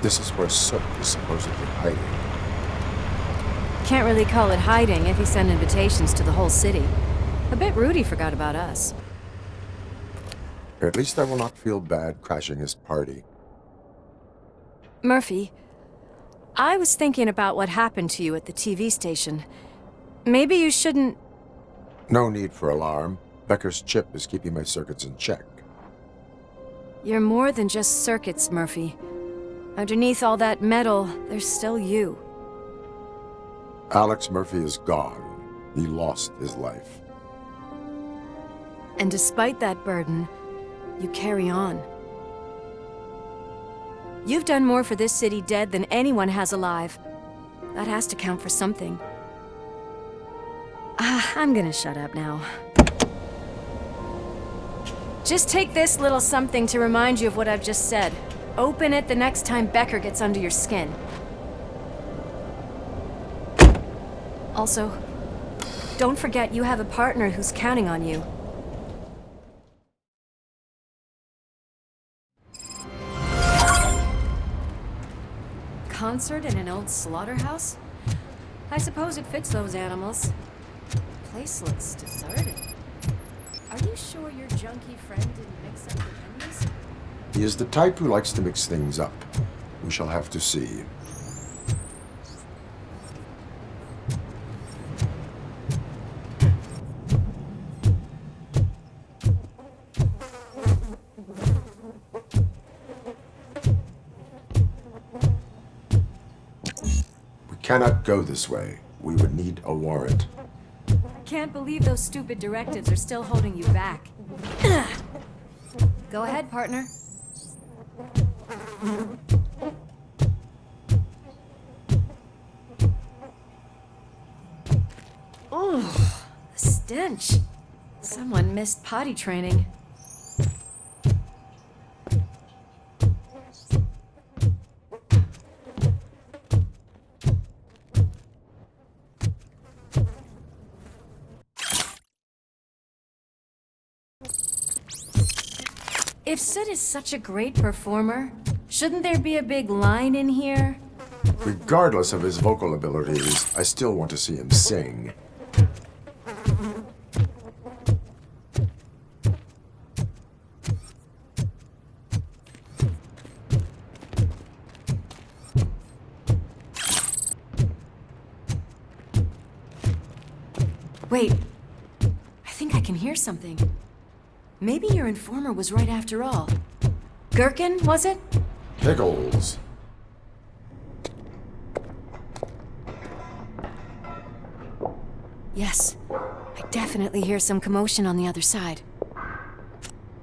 This is where Sook is supposedly hiding. Can't really call it hiding if he sent invitations to the whole city. A bit rude he forgot about us. At least I will not feel bad crashing his party. Murphy, I was thinking about what happened to you at the TV station. Maybe you shouldn't... No need for alarm. Becker's chip is keeping my circuits in check. You're more than just circuits, Murphy. Underneath all that metal, there's still you. Alex Murphy is gone. He lost his life. And despite that burden, you carry on. You've done more for this city dead than anyone has alive. That has to count for something. I'm gonna shut up now. Just take this little something to remind you of what I've just said. Open it the next time Becker gets under your skin. Also, don't forget you have a partner who's counting on you. Concert in an old slaughterhouse? I suppose it fits those animals. The place looks deserted. Are you sure your junkie friend didn't mix up the venues? He is the type who likes to mix things up. We shall have to see. We cannot go this way. We would need a warrant. Can't believe those stupid directives are still holding you back. Go ahead, partner. Oh, the stench. Someone missed potty training. If Sid is such a great performer, shouldn't there be a big line in here? Regardless of his vocal abilities, I still want to see him sing. Wait, I think I can hear something. Maybe your informer was right after all. Gherkin, was it? Pickles. Yes, I definitely hear some commotion on the other side.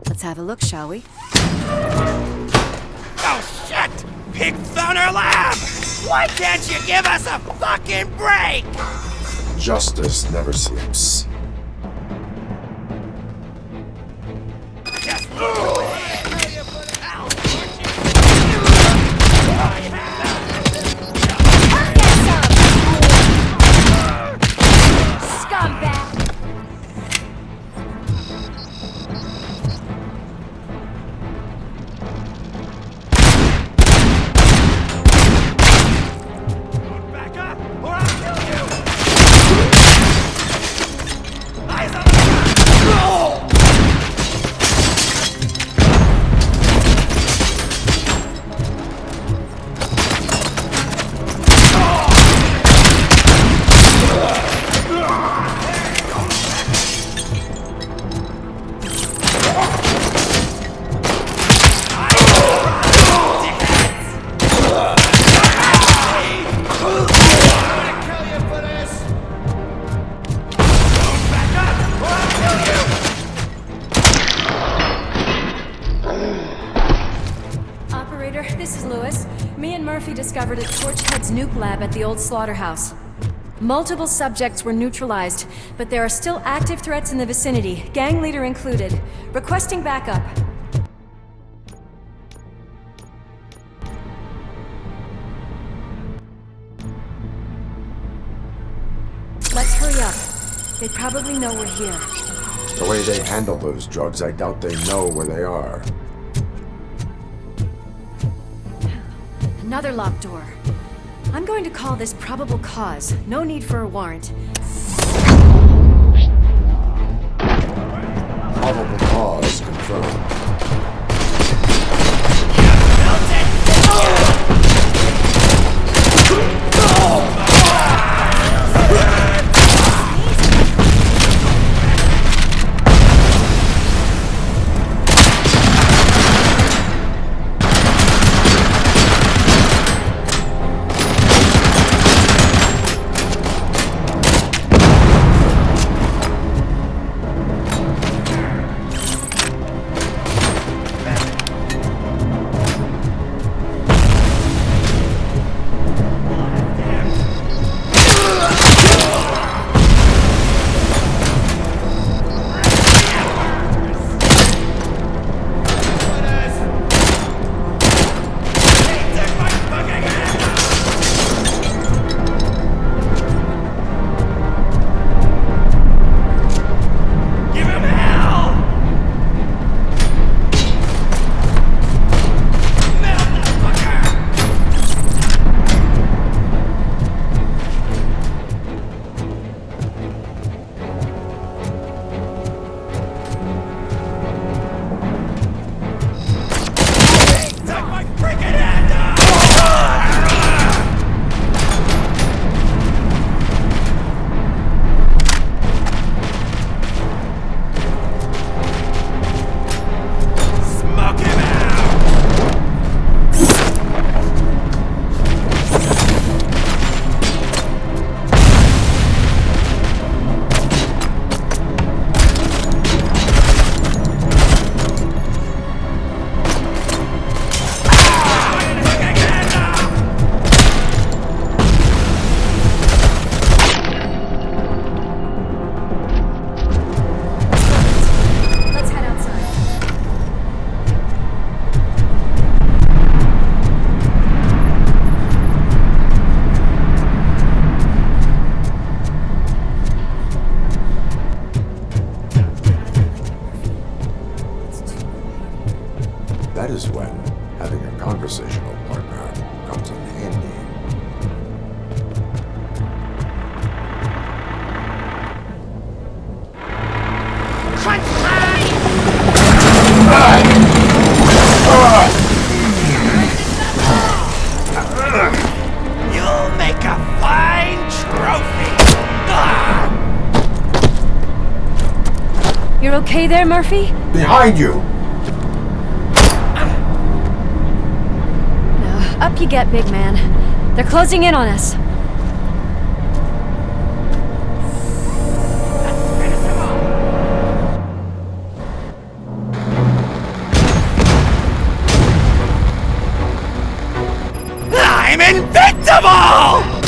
Let's have a look, shall we? Oh shit! Pig found our lab! Why can't you give us a fucking break? Justice never sleeps. Just move it! Ow, Scumbag! back up, or I'll kill you! Eyes on the gun! Operator, this is Lewis. Me and Murphy discovered a Torchhead's nuke lab at the old slaughterhouse. Multiple subjects were neutralized, but there are still active threats in the vicinity, gang leader included. Requesting backup. Let's hurry up. They probably know we're here. The way they handle those drugs, I doubt they know where they are. Another locked door. I'm going to call this probable cause. No need for a warrant. Probable cause confirmed. That is when having a conversational partner comes in handy. Crunch time! You'll make a fine trophy! You're okay there, Murphy? Behind you! Up you get, big man. They're closing in on us. I'm invincible!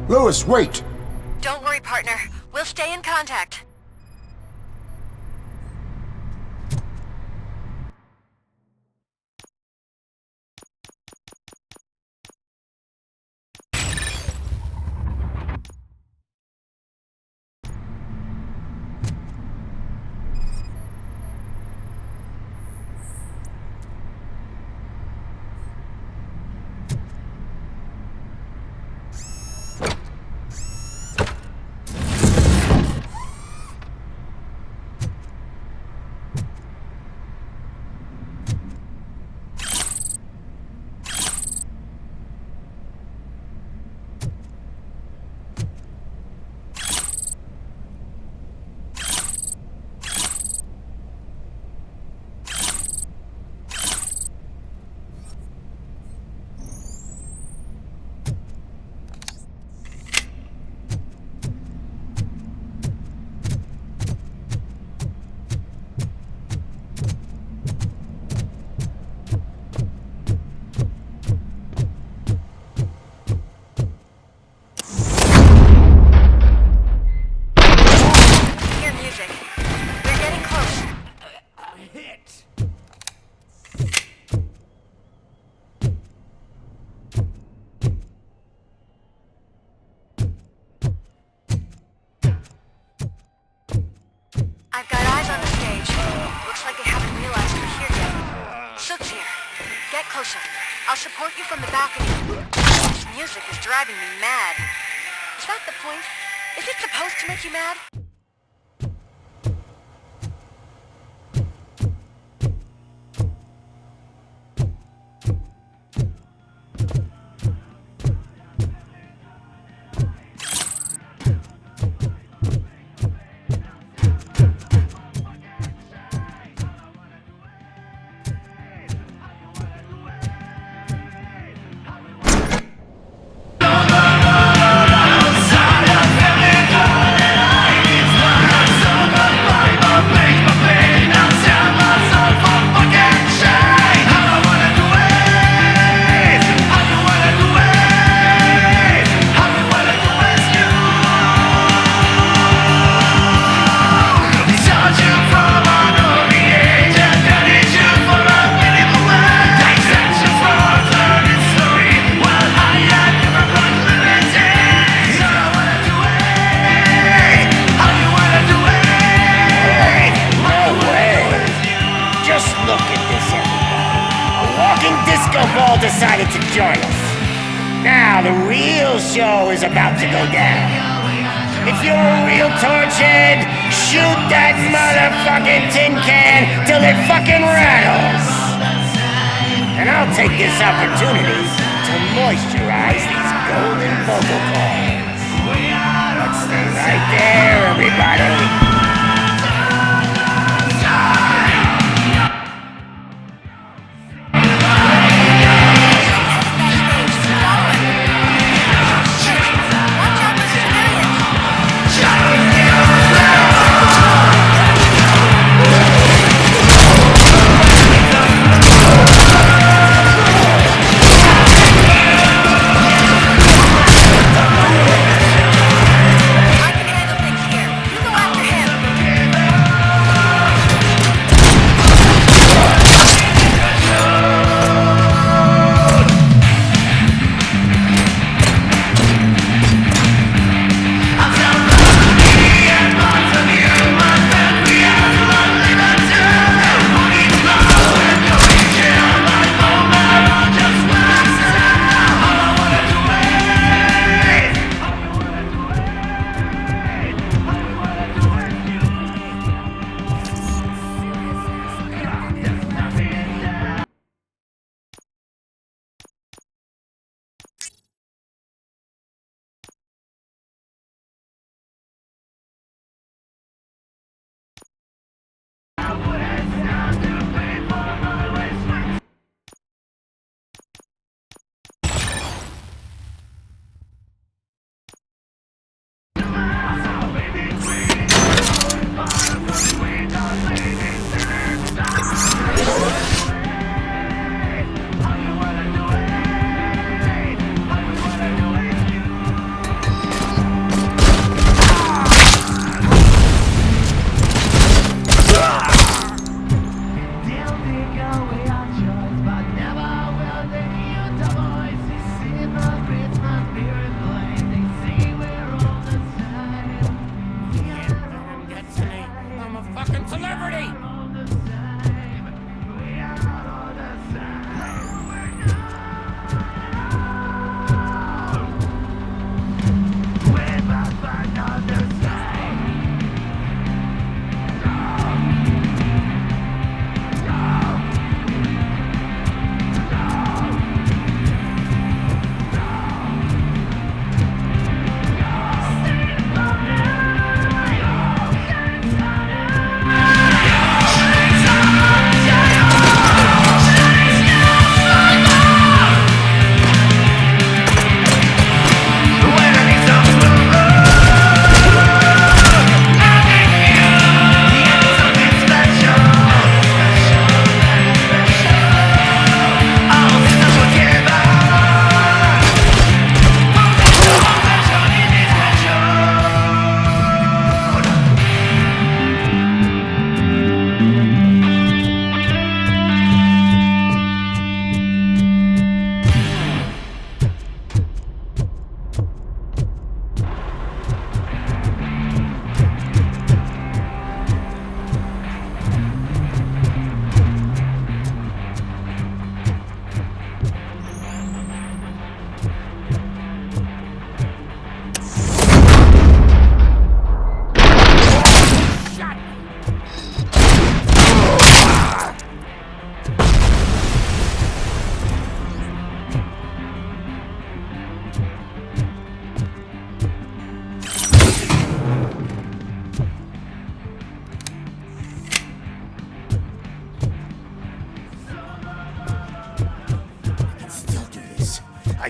Lewis, wait! Don't worry, partner. We'll stay in contact. I've got eyes on the stage. Looks like they haven't realized we're here yet. Sook's here. Get closer. I'll support you from the balcony. This music is driving me mad. Is that the point? Is it supposed to make you mad? Decided to join us. Now the real show is about to go down. If you're a real torchhead, shoot that motherfucking tin can till it fucking rattles. And I'll take this opportunity to moisturize these golden vocal cords. Let's stay right there, everybody. I can handle things here. You go after him.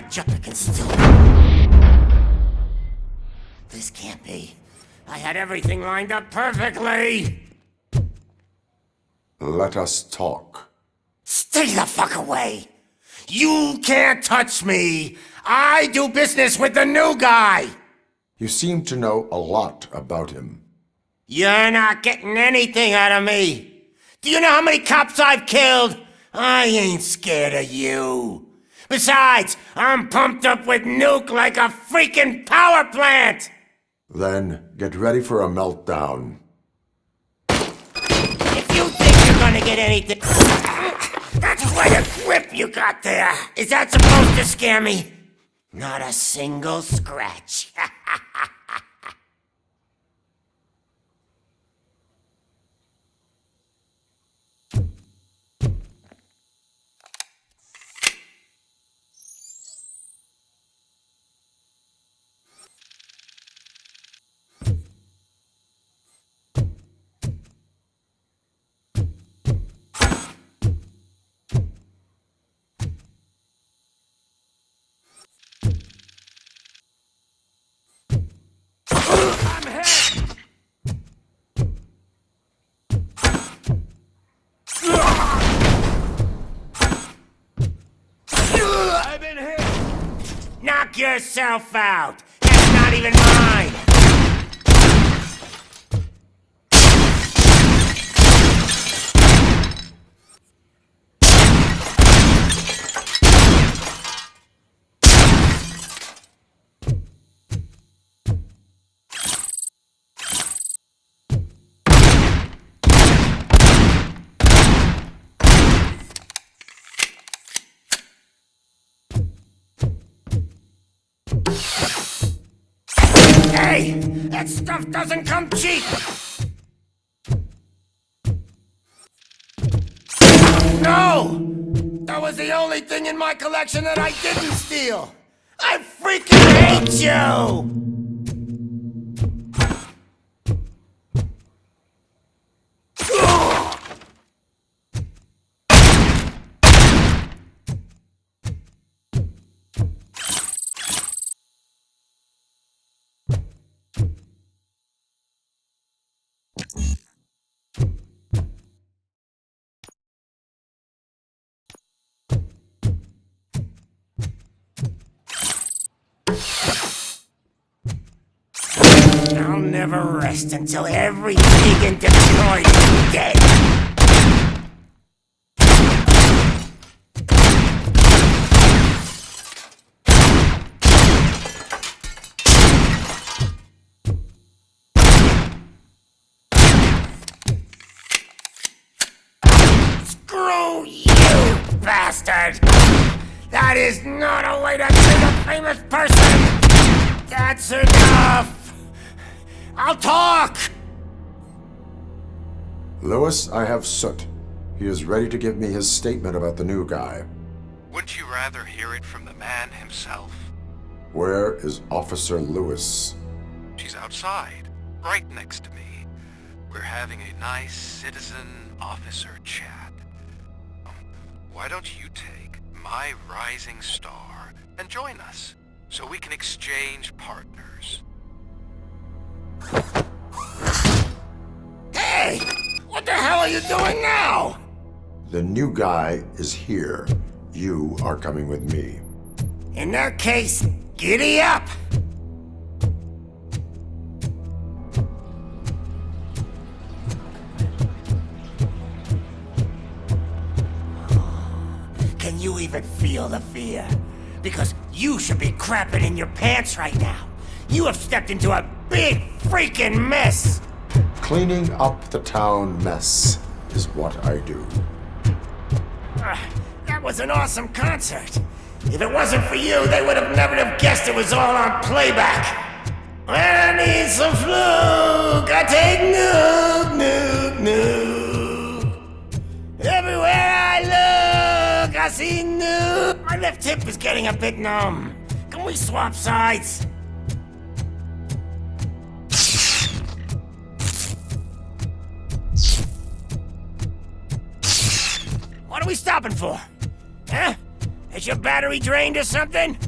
I jump against steel. This can't be. I had everything lined up perfectly. Let us talk. Stay the fuck away. You can't touch me. I do business with the new guy. You seem to know a lot about him. You're not getting anything out of me. Do you know how many cops I've killed? I ain't scared of you. Besides, I'm pumped up with nuke like a freaking power plant. Then get ready for a meltdown. If you think you're gonna get anything... That's quite a grip you got there. Is that supposed to scare me? Not a single scratch. Knock yourself out! That's not even mine! Hey! That stuff doesn't come cheap! No! That was the only thing in my collection that I didn't steal! I freaking hate you! I'll never rest until every pig in Detroit is dead. Screw you, bastard! That is not a way to treat a famous person! That's enough! I'll talk! Lewis, I have Soot. He is ready to give me his statement about the new guy. Wouldn't you rather hear it from the man himself? Where is Officer Lewis? She's outside, right next to me. We're having a nice citizen-officer chat. Why don't you take my rising star and join us, so we can exchange partners? Hey! What the hell are you doing now? The new guy is here. You are coming with me. In that case, giddy up! Can you even feel the fear? Because you should be crapping in your pants right now. You have stepped into a big freaking mess! Cleaning up the town mess is what I do. That was an awesome concert. If it wasn't for you, they would have never have guessed it was all on playback. I need some fluke. I take nuke, nuke, nuke. Everywhere I look, I see nuke. My left hip is getting a bit numb. Can we swap sides? What are we stopping for? Huh? Is your battery drained or something?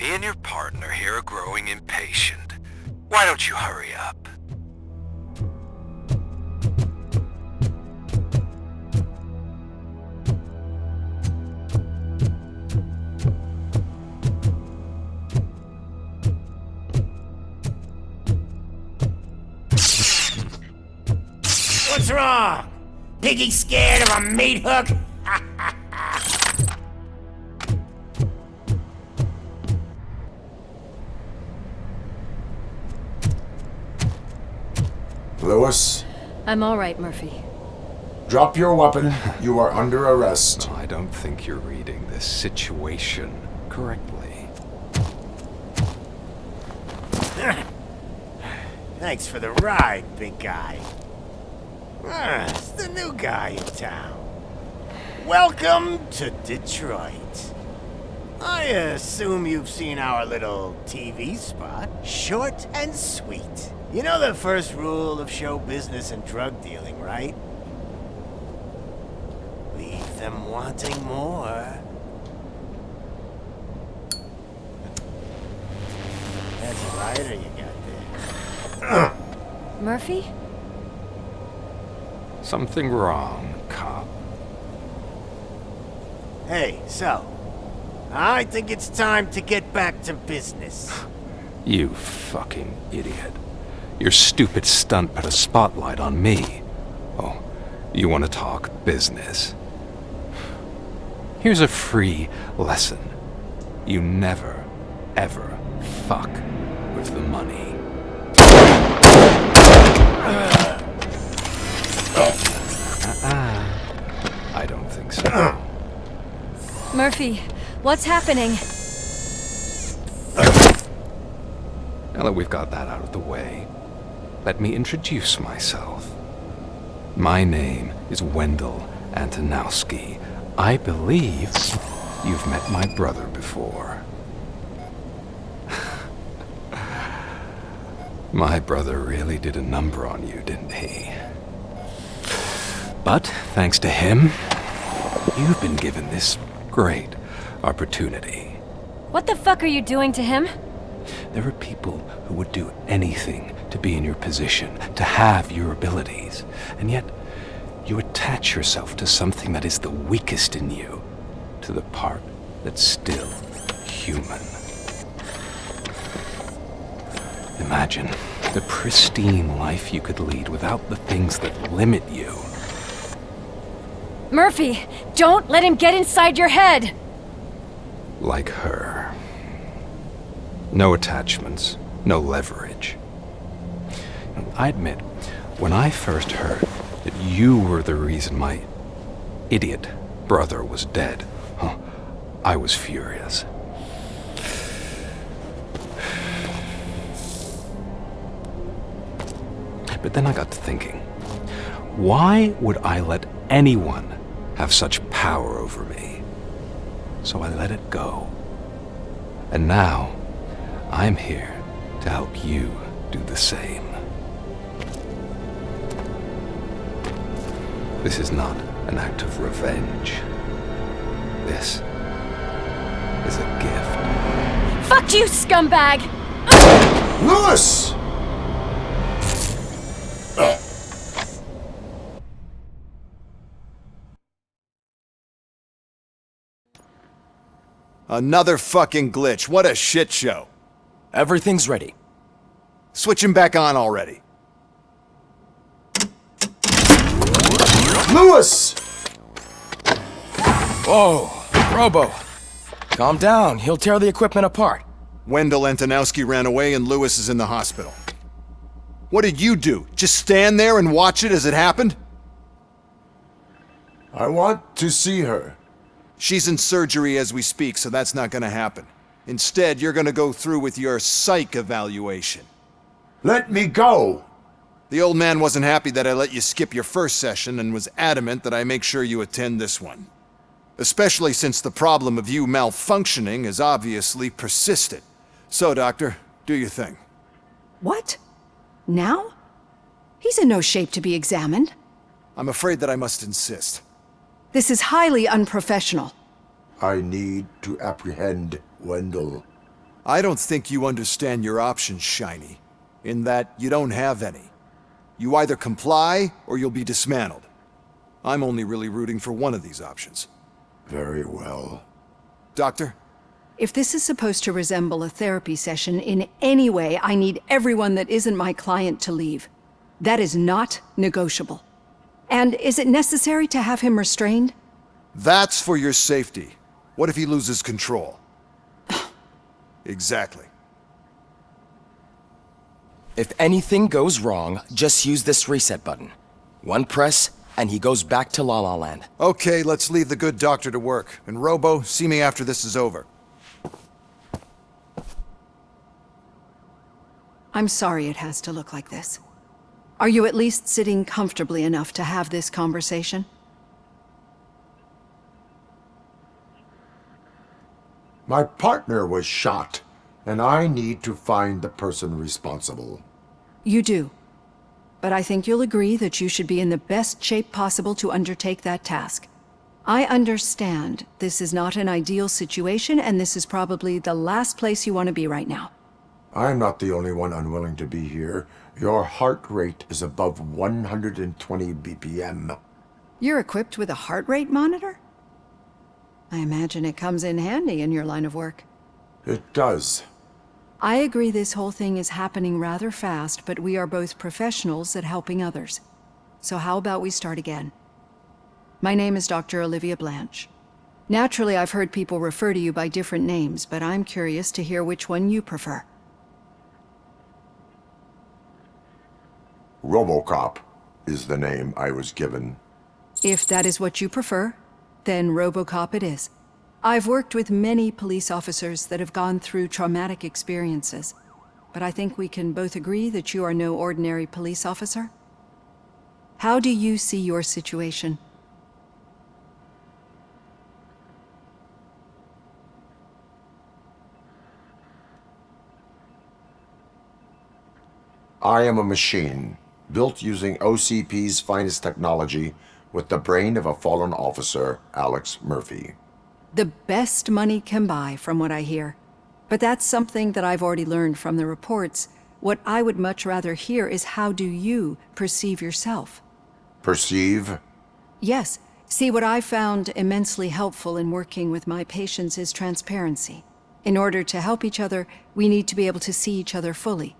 Me and your partner here are growing impatient. Why don't you hurry up? What's wrong? Piggy scared of a meat hook? Lewis, I'm all right, Murphy. drop your weapon. You are under arrest. I don't think you're reading this situation correctly. Thanks for the ride, big guy. It's the new guy in town. Welcome to Detroit. I assume you've seen our little TV spot. Short and sweet. You know the first rule of show business and drug dealing, right? Leave them wanting more. That's a lighter you got there. Murphy? Something wrong, cop. Hey, so, I think it's time to get back to business. You fucking idiot. Your stupid stunt put a spotlight on me. Oh, you want to talk business? Here's a free lesson. You never, ever fuck with the money. I don't think so. Murphy, what's happening? Now that we've got that out of the way, let me introduce myself. My name is Wendell Antonowski. I believe you've met my brother before. My brother really did a number on you, didn't he? But thanks to him, you've been given this great opportunity. What the fuck are you doing to him? There are people who would do anything to be in your position, to have your abilities, and yet you attach yourself to something that is the weakest in you, to the part that's still human. Imagine the pristine life you could lead without the things that limit you. Murphy, don't let him get inside your head! Like her. No attachments, no leverage. I admit, when I first heard that you were the reason my idiot brother was dead, I was furious. But then I got to thinking, why would I let anyone have such power over me? So I let it go. And now, I'm here to help you do the same. This is not an act of revenge. This is a gift. Fuck you, scumbag! Lewis! Another fucking glitch. What a shit show. Everything's ready. Switch him back on already. Lewis! Whoa, Robo. Calm down. He'll tear the equipment apart. Wendell Antonowski ran away and Lewis is in the hospital. What did you do? Just stand there and watch it as it happened? I want to see her. She's in surgery as we speak, so that's not gonna happen. Instead, you're gonna go through with your psych evaluation. Let me go! The old man wasn't happy that I let you skip your first session and was adamant that I make sure you attend this one. Especially since the problem of you malfunctioning is obviously persistent. So, Doctor, do your thing. What? Now? He's in no shape to be examined. I'm afraid that I must insist. This is highly unprofessional. I need to apprehend Wendell. I don't think you understand your options, Shiny, in that you don't have any. You either comply or you'll be dismantled. I'm only really rooting for one of these options. Very well. Doctor? If this is supposed to resemble a therapy session in any way, I need everyone that isn't my client to leave. That is not negotiable. And is it necessary to have him restrained? That's for your safety. What if he loses control? Exactly. If anything goes wrong, just use this reset button. One press, and he goes back to La La Land. Okay, let's leave the good doctor to work. And Robo, see me after this is over. I'm sorry it has to look like this. Are you at least sitting comfortably enough to have this conversation? My partner was shot, and I need to find the person responsible. You do. But I think you'll agree that you should be in the best shape possible to undertake that task. I understand this is not an ideal situation, and this is probably the last place you want to be right now. I'm not the only one unwilling to be here. Your heart rate is above 120 BPM. You're equipped with a heart rate monitor? I imagine it comes in handy in your line of work. It does. I agree this whole thing is happening rather fast, but we are both professionals at helping others. So how about we start again? My name is Dr. Olivia Blanche. Naturally, I've heard people refer to you by different names, but I'm curious to hear which one you prefer. Robocop is the name I was given. If that is what you prefer, then Robocop it is. I've worked with many police officers that have gone through traumatic experiences, but I think we can both agree that you are no ordinary police officer. How do you see your situation? I am a machine, built using OCP's finest technology with the brain of a fallen officer, Alex Murphy. The best money can buy, from what I hear. But that's something that I've already learned from the reports. What I would much rather hear is how do you perceive yourself? Perceive? Yes. See, what I found immensely helpful in working with my patients is transparency. In order to help each other, we need to be able to see each other fully.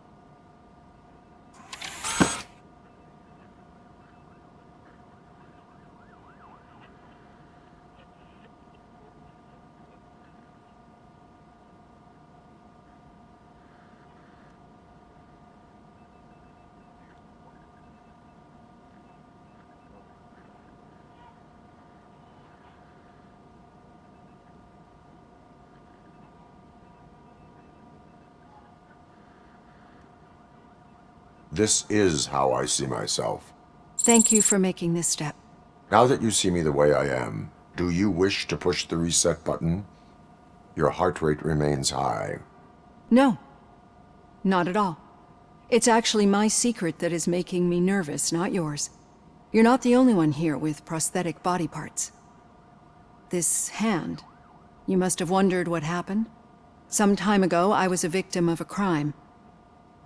This is how I see myself. Thank you for making this step. Now that you see me the way I am, do you wish to push the reset button? Your heart rate remains high. No, not at all. It's actually my secret that is making me nervous, not yours. You're not the only one here with prosthetic body parts. This hand, you must have wondered what happened. Some time ago, I was a victim of a crime.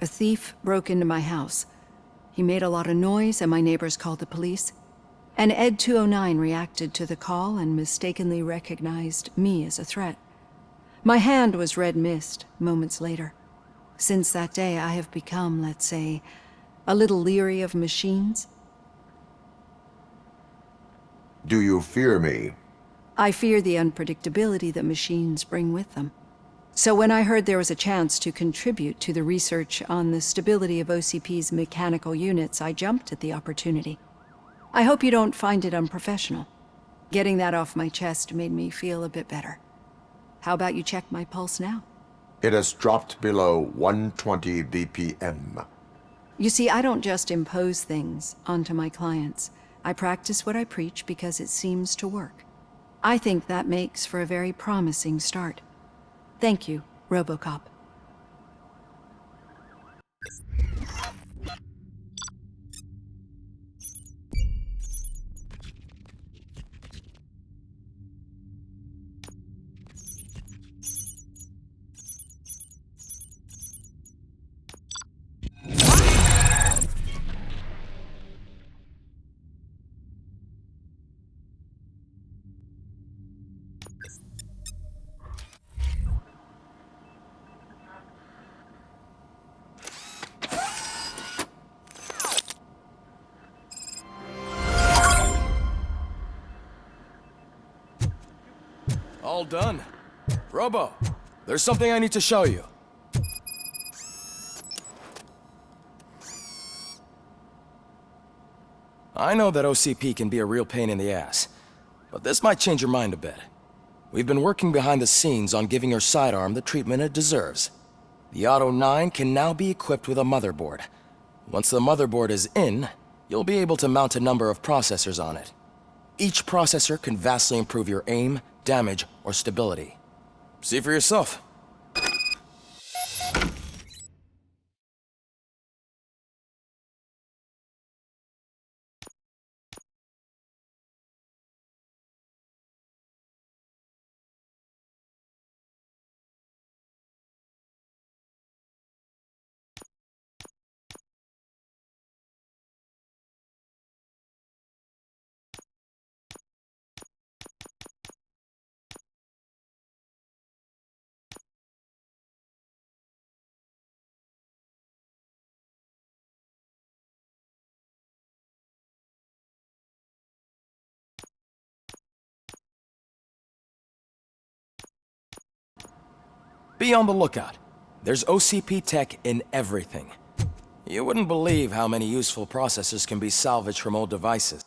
A thief broke into my house. He made a lot of noise and my neighbors called the police. And Ed 209 reacted to the call and mistakenly recognized me as a threat. My hand was red mist moments later. Since that day, I have become, let's say, a little leery of machines. Do you fear me? I fear the unpredictability that machines bring with them. So when I heard there was a chance to contribute to the research on the stability of OCP's mechanical units, I jumped at the opportunity. I hope you don't find it unprofessional. Getting that off my chest made me feel a bit better. How about you check my pulse now? It has dropped below 120 BPM. You see, I don't just impose things onto my clients. I practice what I preach because it seems to work. I think that makes for a very promising start. Thank you, Robocop. all done. Robo, there's something I need to show you. I know that OCP can be a real pain in the ass, but this might change your mind a bit. We've been working behind the scenes on giving your sidearm the treatment it deserves. The Auto 9 can now be equipped with a motherboard. Once the motherboard is in, you'll be able to mount a number of processors on it. Each processor can vastly improve your aim, damage, or stability. See for yourself. Be on the lookout. There's OCP tech in everything. You wouldn't believe how many useful processors can be salvaged from old devices.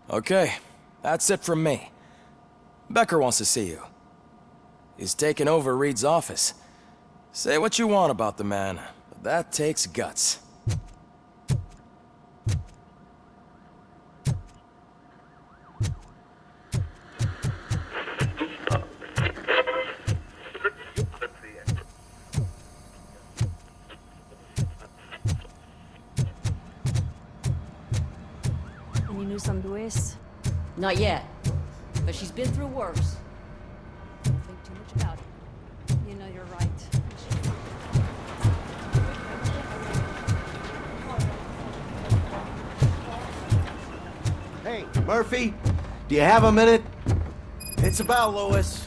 Okay, that's it from me. Becker wants to see you. He's taken over Reed's office. Say what you want about the man, but that takes guts. Any news on Luis? Not yet, but she's been through worse. Don't think too much about it. You know you're right. Hey, Murphy, do you have a minute? It's about Lois.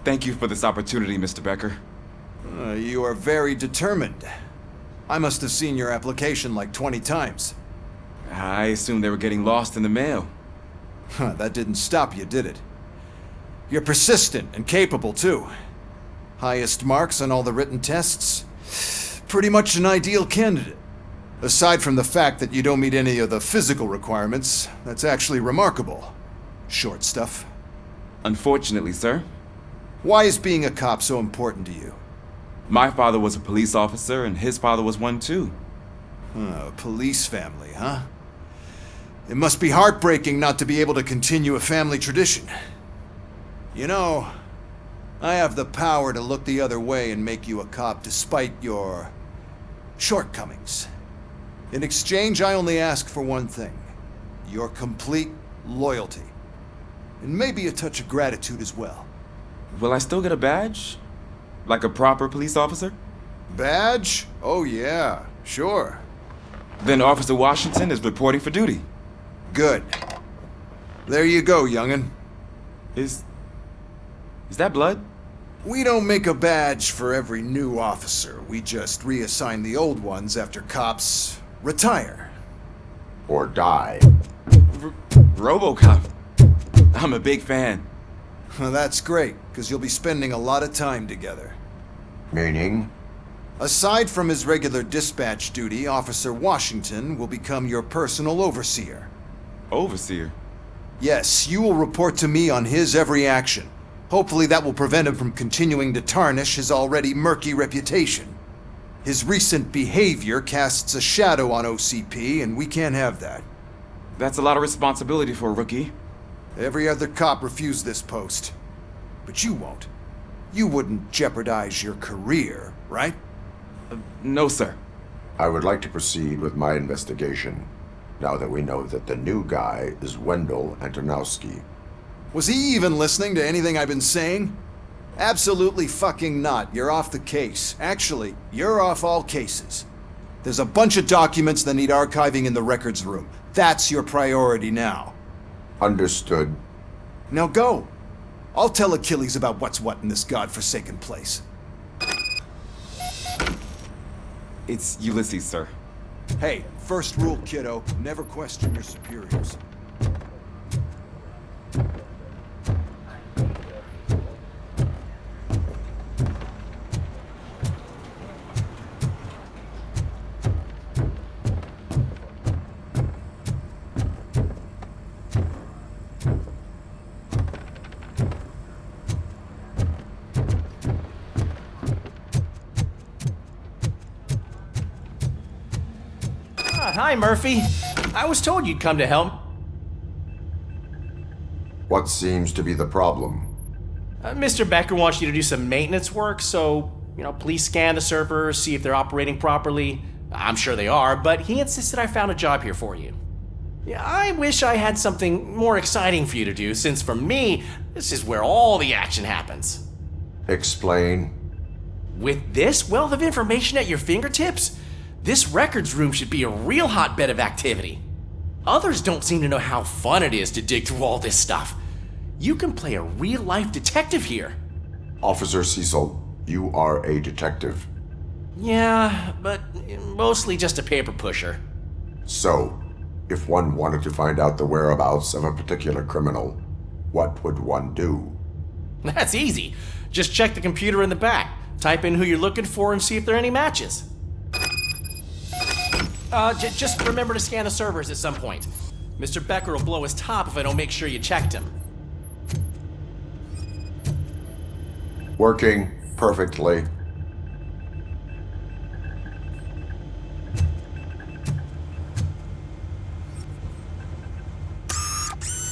Thank you for this opportunity, Mr. Becker. You are very determined. I must have seen your application like 20 times. I assumed they were getting lost in the mail. That didn't stop you, did it? You're persistent and capable, too. Highest marks on all the written tests. Pretty much an ideal candidate. Aside from the fact that you don't meet any of the physical requirements, that's actually remarkable. Short stuff. Unfortunately, sir. Why is being a cop so important to you? My father was a police officer, and his father was one too. A police family, huh? It must be heartbreaking not to be able to continue a family tradition. You know, I have the power to look the other way and make you a cop despite your shortcomings. In exchange, I only ask for one thing. Your complete loyalty. And maybe a touch of gratitude as well. Will I still get a badge? Like a proper police officer? Badge? Oh yeah, sure. Then Officer Washington is reporting for duty. Good. There you go, young'un. Is that blood? We don't make a badge for every new officer. We just reassign the old ones after cops retire. Or die. Robocop. I'm a big fan. Well, that's great, because you'll be spending a lot of time together. Meaning? Aside from his regular dispatch duty, Officer Washington will become your personal overseer. Overseer? Yes, you will report to me on his every action. Hopefully that will prevent him from continuing to tarnish his already murky reputation. His recent behavior casts a shadow on OCP, and we can't have that. That's a lot of responsibility for a rookie. Every other cop refused this post. But you won't. You wouldn't jeopardize your career, right? No, sir. I would like to proceed with my investigation, now that we know that the new guy is Wendell Antonowski. Was he even listening to anything I've been saying? Absolutely fucking not. You're off the case. Actually, you're off all cases. There's a bunch of documents that need archiving in the records room. That's your priority now. Understood. Now go. I'll tell Achilles about what's what in this godforsaken place. It's Ulysses, sir. Hey, first rule, kiddo. Never question your superiors. Hi, Murphy. I was told you'd come to help. What seems to be the problem? Mr. Becker wants you to do some maintenance work, so, please scan the servers, see if they're operating properly. I'm sure they are, but he insisted I found a job here for you. Yeah, I wish I had something more exciting for you to do, since for me, this is where all the action happens. Explain. With this wealth of information at your fingertips, this records room should be a real hotbed of activity. Others don't seem to know how fun it is to dig through all this stuff. You can play a real-life detective here. Officer Cecil, you are a detective. Yeah, but mostly just a paper pusher. So, if one wanted to find out the whereabouts of a particular criminal, what would one do? That's easy. Just check the computer in the back. Type in who you're looking for and see if there are any matches. Just remember to scan the servers at some point. Mr. Becker will blow his top if I don't make sure you checked him. Working perfectly.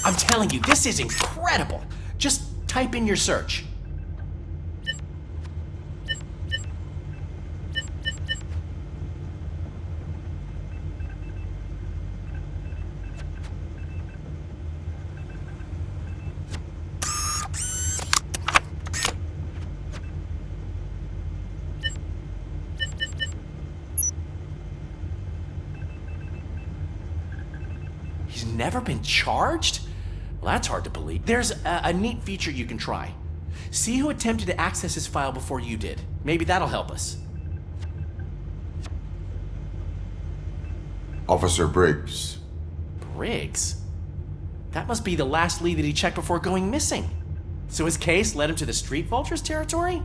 I'm telling you, this is incredible. Just type in your search. He's never been charged? Well, that's hard to believe. There's a neat feature you can try. See who attempted to access his file before you did. Maybe that'll help us. Officer Briggs. Briggs? That must be the last lead that he checked before going missing. So his case led him to the Street Vultures territory?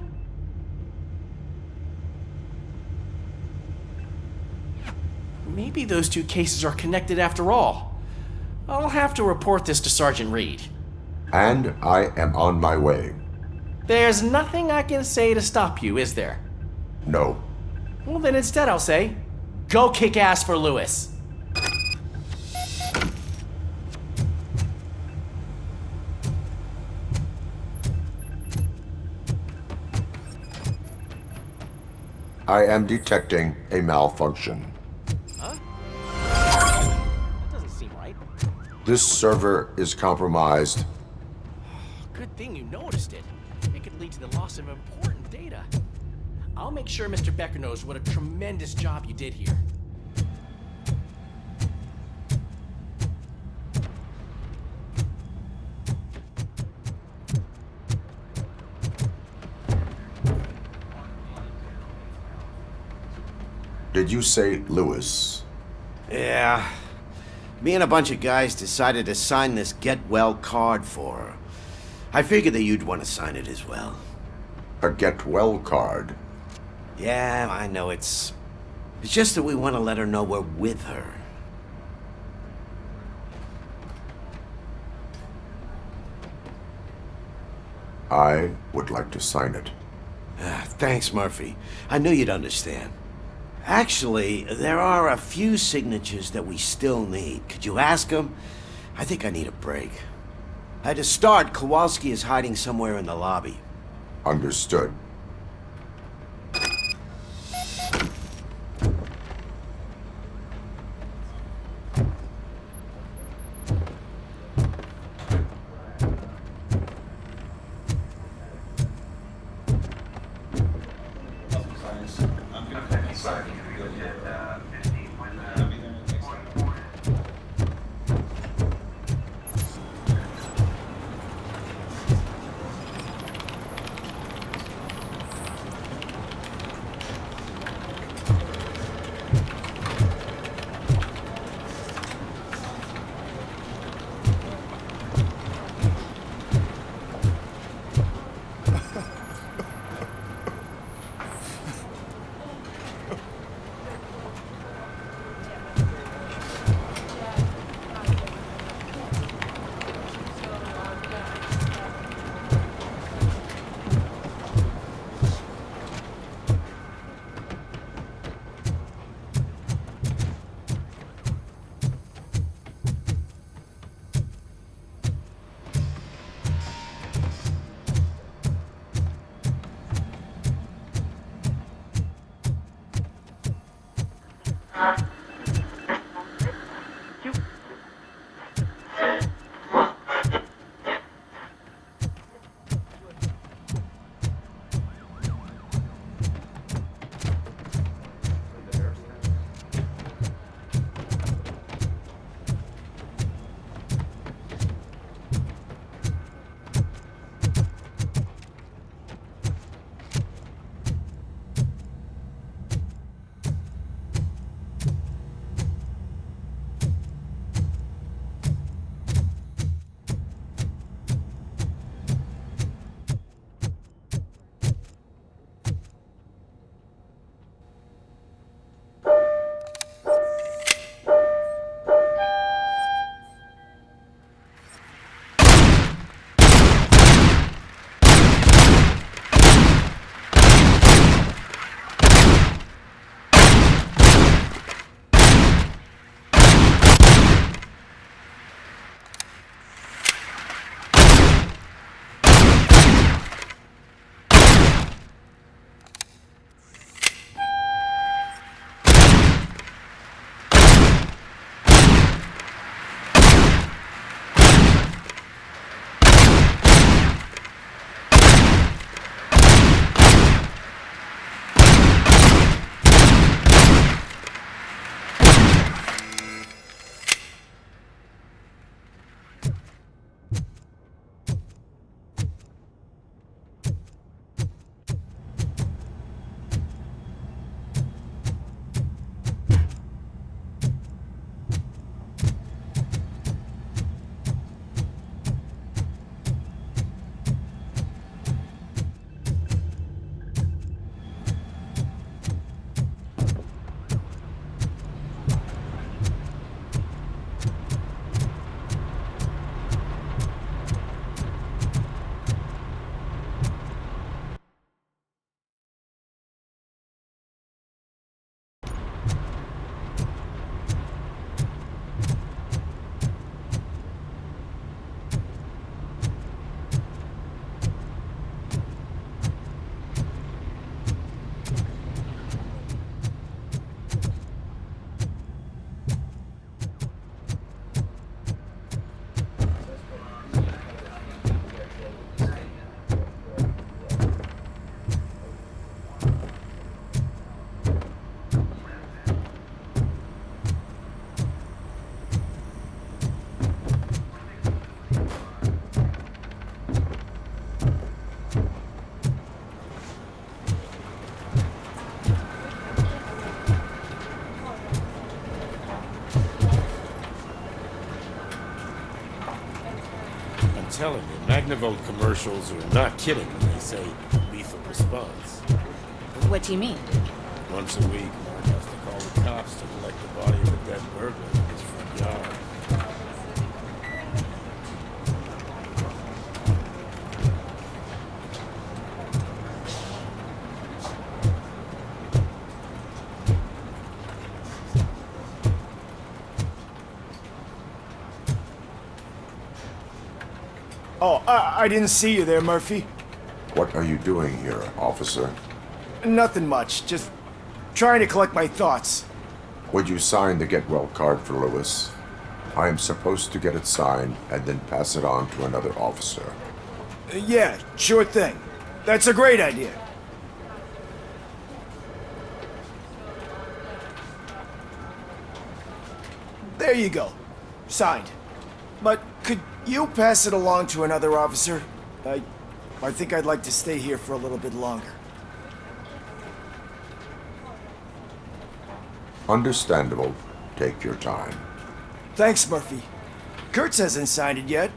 Maybe those two cases are connected after all. I'll have to report this to Sergeant Reed. And I am on my way. There's nothing I can say to stop you, is there? No. Well, then instead I'll say, go kick ass for Lewis. I am detecting a malfunction. Huh? That doesn't seem right. This server is compromised. Good thing you noticed it. It could lead to the loss of important data. I'll make sure Mr. Becker knows what a tremendous job you did here. Did you say Lewis? Yeah. Me and a bunch of guys decided to sign this get well card for her. I figured that you'd want to sign it as well. A get well card? Yeah, I know it's just that we want to let her know we're with her. I would like to sign it. Thanks, Murphy. I knew you'd understand. Actually, there are a few signatures that we still need. Could you ask them? I think I need a break. To start, Kowalski is hiding somewhere in the lobby. Understood. telling you, Magnavolt commercials are not kidding when they say lethal response. What do you mean? Once a week, Mark has to call the cops to collect the body of a dead burglar in his front yard. Oh, I didn't see you there, Murphy. What are you doing here, officer? Nothing much, just trying to collect my thoughts. Would you sign the get well card for Lewis? I am supposed to get it signed and then pass it on to another officer. Yeah, sure thing. That's a great idea. There you go. Signed. But could you pass it along to another officer? I think I'd like to stay here for a little bit longer. Understandable. Take your time. Thanks, Murphy. Kurtz hasn't signed it yet.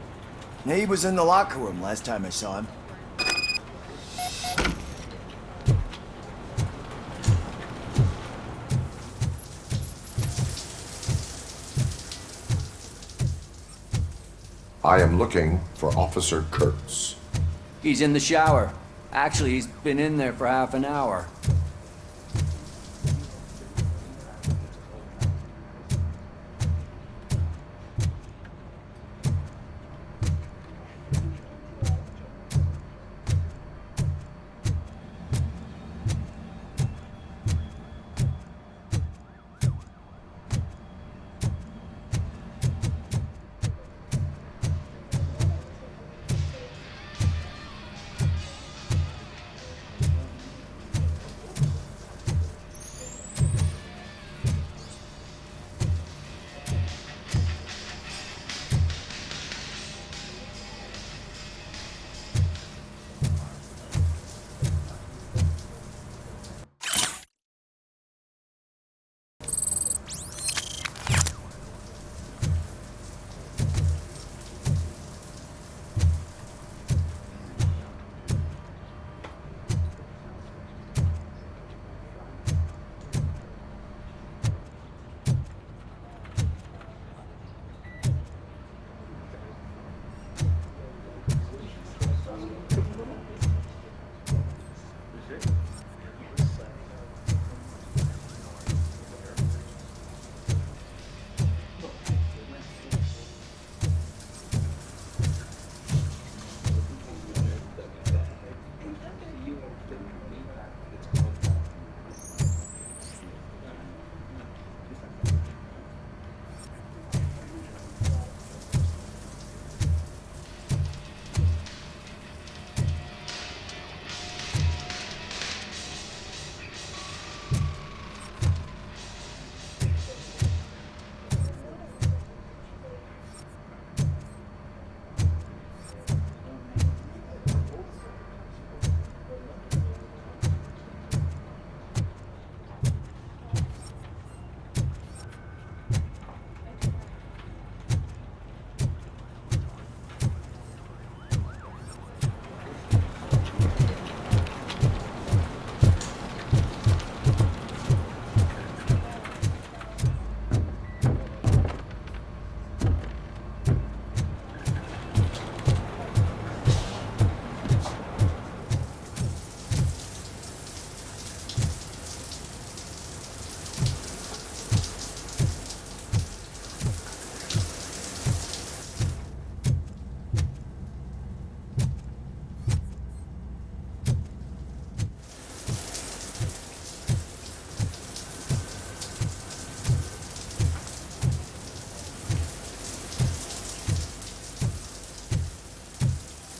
He was in the locker room last time I saw him. I am looking for Officer Kurtz. He's in the shower. Actually, he's been in there for half an hour.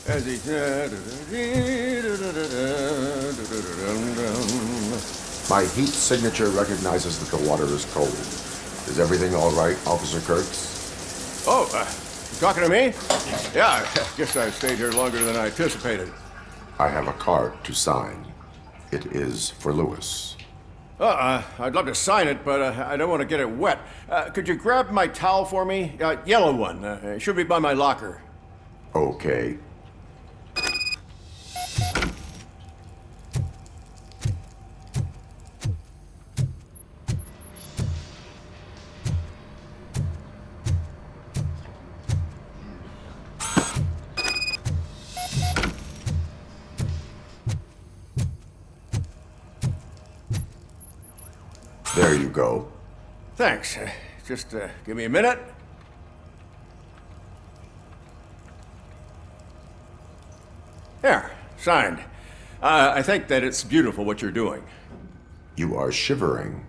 As he My heat signature recognizes that the water is cold. Is everything all right, Officer Kurtz? Oh, talking to me? Yeah, I guess I stayed here longer than I anticipated. I have a card to sign. It is for Lewis. I'd love to sign it, but I don't want to get it wet. Could you grab my towel for me? Yellow one. It should be by my locker. Okay. There you go. Thanks. Just give me a minute. There, signed. I think that it's beautiful what you're doing. You are shivering.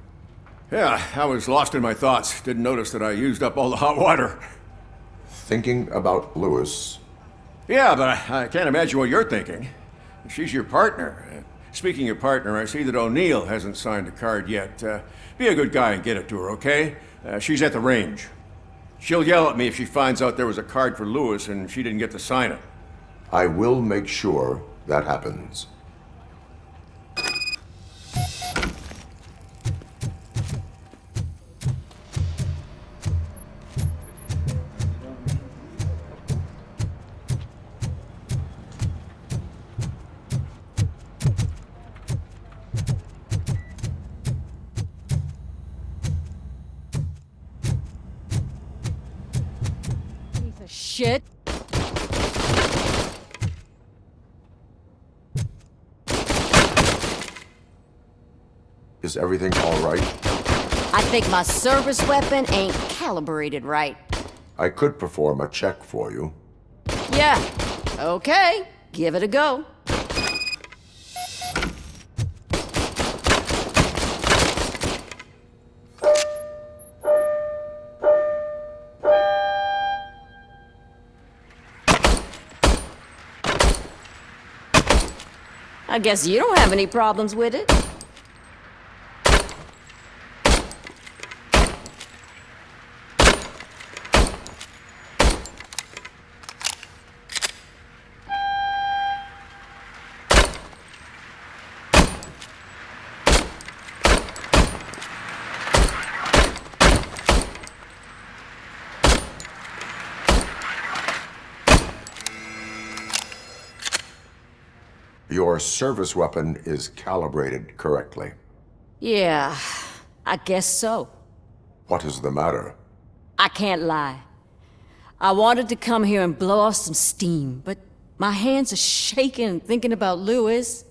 Yeah, I was lost in my thoughts. Didn't notice that I used up all the hot water. Thinking about Lewis. Yeah, but I can't imagine what you're thinking. She's your partner. Speaking of partner, I see that O'Neill hasn't signed a card yet. Be a good guy and get it to her, okay? She's at the range. She'll yell at me if she finds out there was a card for Lewis and she didn't get to sign it. I will make sure that happens. Piece of shit. Is everything all right? I think my service weapon ain't calibrated right. I could perform a check for you. Yeah. Okay. Give it a go. I guess you don't have any problems with it. Your service weapon is calibrated correctly. Yeah, I guess so. What is the matter? I can't lie. I wanted to come here and blow off some steam, but my hands are shaking thinking about Lewis.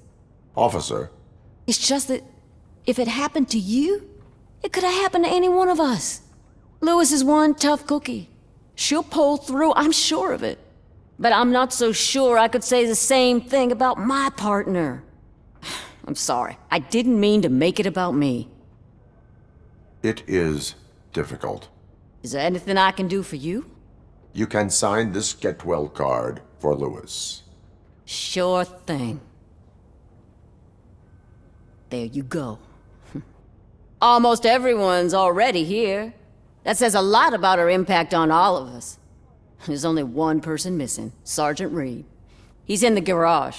Officer, It's just that if it happened to you, it could have happened to any one of us. Lewis is one tough cookie. She'll pull through, I'm sure of it. But I'm not so sure I could say the same thing about my partner. I'm sorry. I didn't mean to make it about me. it is difficult. Is there anything I can do for you? You can sign this get well card for Lewis. Sure thing. There you go. Almost everyone's already here. That says a lot about her impact on all of us. There's only one person missing, Sergeant Reed. He's in the garage.